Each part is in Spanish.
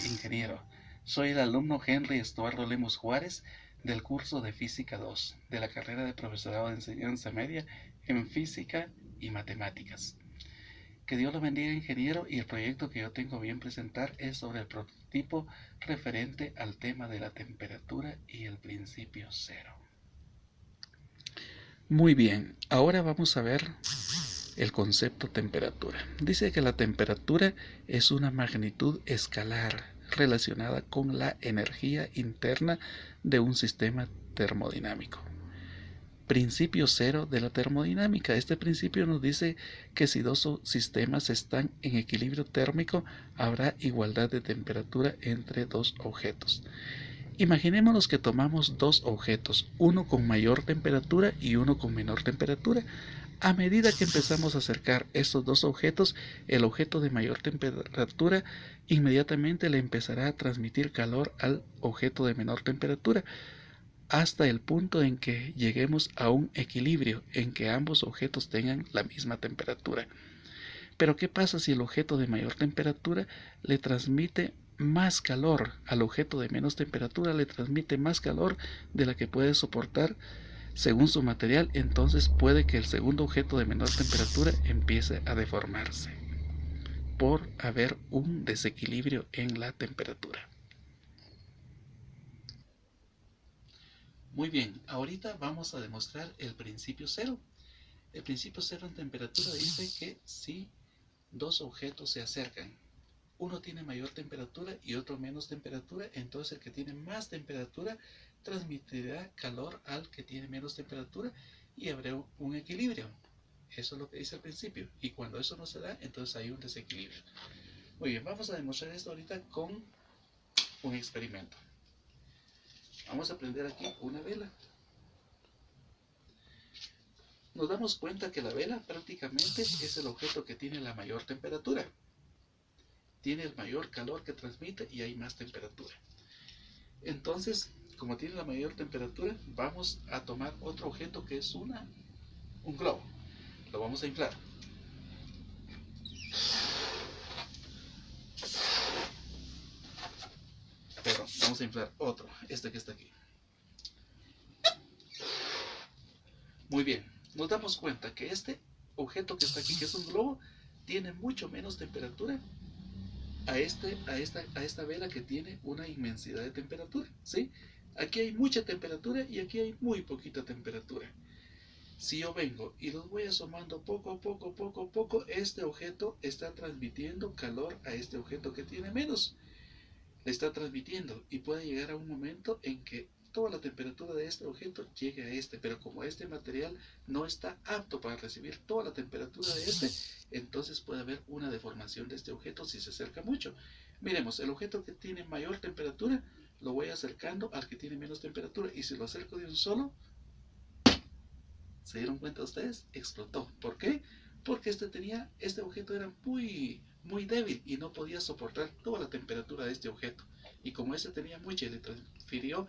ingeniero. Soy el alumno Henry Estuardo Lemus Juárez del curso de Física 2 de la carrera de Profesorado de Enseñanza Media en Física y Matemáticas. Que Dios lo bendiga, ingeniero, y el proyecto que yo tengo bien presentar es sobre el prototipo referente al tema de la temperatura y el principio cero. Muy bien, ahora vamos a ver el concepto temperatura. Dice que la temperatura es una magnitud escalar relacionada con la energía interna de un sistema termodinámico. Principio cero de la termodinámica. Este principio nos dice que si dos sistemas están en equilibrio térmico, habrá igualdad de temperatura entre dos objetos. Imaginémonos que tomamos dos objetos, uno con mayor temperatura y uno con menor temperatura. A medida que empezamos a acercar estos dos objetos, el objeto de mayor temperatura inmediatamente le empezará a transmitir calor al objeto de menor temperatura, hasta el punto en que lleguemos a un equilibrio en que ambos objetos tengan la misma temperatura. Pero ¿qué pasa si el objeto de mayor temperatura le transmite más calor al objeto de menos temperatura, le transmite más calor de la que puede soportar según su material? Entonces puede que el segundo objeto de menor temperatura empiece a deformarse por haber un desequilibrio en la temperatura. Muy bien, ahorita vamos a demostrar el principio cero. El principio cero en temperatura dice que si dos objetos se acercan, uno tiene mayor temperatura y otro menos temperatura, entonces el que tiene más temperatura transmitirá calor al que tiene menos temperatura y habrá un equilibrio. Eso es lo que dice al principio. Y cuando eso no se da, entonces hay un desequilibrio. Muy bien, vamos a demostrar esto ahorita con un experimento. Vamos a prender aquí una vela. Nos damos cuenta que la vela prácticamente es el objeto que tiene la mayor temperatura. Tiene el mayor calor que transmite y hay más temperatura. Entonces, como tiene la mayor temperatura, vamos a tomar otro objeto que es un globo. Lo vamos a inflar. Pero vamos a inflar otro, este que está aquí. Muy bien, nos damos cuenta que este objeto que está aquí, que es un globo, tiene mucho menos temperatura a esta vela que tiene una inmensidad de temperatura, ¿sí? Aquí hay mucha temperatura y aquí hay muy poquita temperatura. Si yo vengo y los voy asomando poco a poco, este objeto está transmitiendo calor a este objeto que tiene menos. Le está transmitiendo y puede llegar a un momento en que toda la temperatura de este objeto llegue a este, pero como este material no está apto para recibir toda la temperatura de este, entonces puede haber una deformación de este objeto si se acerca mucho. Miremos, el objeto que tiene mayor temperatura lo voy acercando al que tiene menos temperatura, y si lo acerco de un solo, ¿se dieron cuenta ustedes? Explotó. ¿Por qué? Porque este objeto era muy débil y no podía soportar toda la temperatura de este objeto. Y como este tenía mucha y le transfirió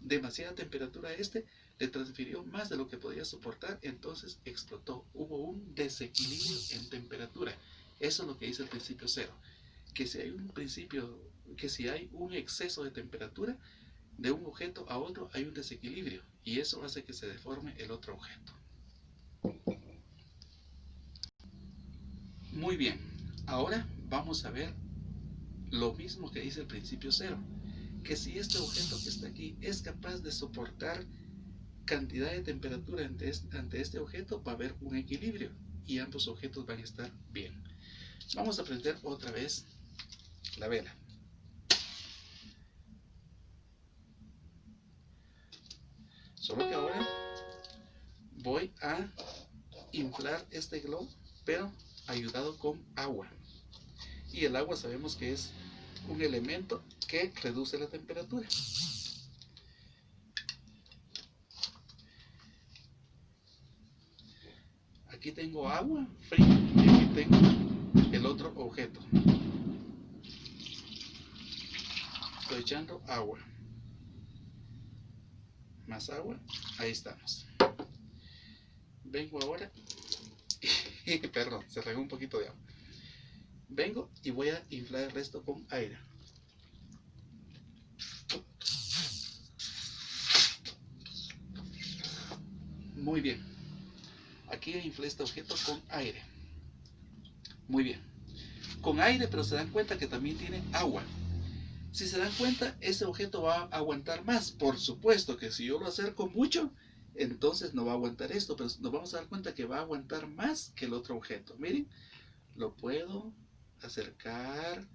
demasiada temperatura a este, le transfirió más de lo que podía soportar, entonces explotó. Hubo un desequilibrio en temperatura. Eso es lo que dice el principio cero. Que si hay un exceso de temperatura de un objeto a otro, hay un desequilibrio y eso hace que se deforme el otro objeto. Muy bien, ahora vamos a ver lo mismo que dice el principio cero, que si este objeto que está aquí es capaz de soportar cantidad de temperatura ante este objeto, va a haber un equilibrio y ambos objetos van a estar bien. Vamos a prender otra vez la vela. Solo que ahora voy a inflar este globo, pero ayudado con agua. Y el agua sabemos que es un elemento que reduce la temperatura. Aquí tengo agua fría y aquí tengo el otro objeto. Estoy echando agua. Más agua. Ahí estamos. Vengo ahora. Perdón, se regó un poquito de agua. Vengo y voy a inflar el resto con aire. Muy bien. Aquí inflé este objeto con aire. Muy bien. Con aire, pero se dan cuenta que también tiene agua. Si se dan cuenta, ese objeto va a aguantar más. Por supuesto que si yo lo acerco mucho, entonces no va a aguantar esto, pero nos vamos a dar cuenta que va a aguantar más que el otro objeto. Miren, lo puedo acercar,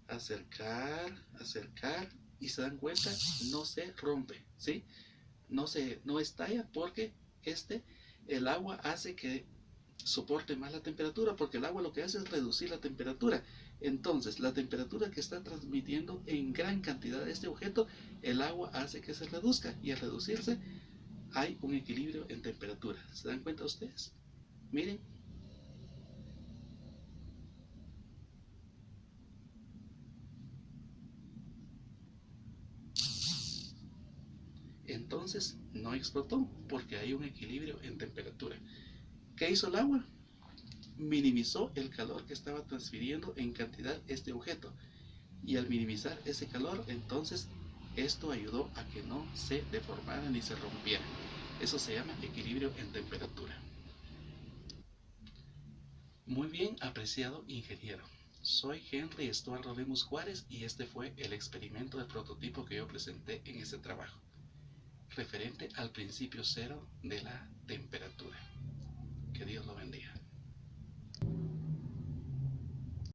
acercar, acercar, y se dan cuenta, no se rompe, ¿sí? No estalla porque el agua hace que soporte más la temperatura, porque el agua lo que hace es reducir la temperatura. Entonces, la temperatura que está transmitiendo en gran cantidad de este objeto, el agua hace que se reduzca, y al reducirse hay un equilibrio en temperatura. ¿Se dan cuenta ustedes? Miren. Entonces no explotó porque hay un equilibrio en temperatura. ¿Qué hizo el agua? Minimizó el calor que estaba transfiriendo en cantidad este objeto, y al minimizar ese calor, entonces esto ayudó a que no se deformara ni se rompiera. Eso se llama equilibrio en temperatura. Muy bien, apreciado ingeniero. Soy Henry Estuardo Lemus Juárez, y este fue el experimento del prototipo que yo presenté en este trabajo, referente al principio cero de la temperatura. Que Dios lo bendiga.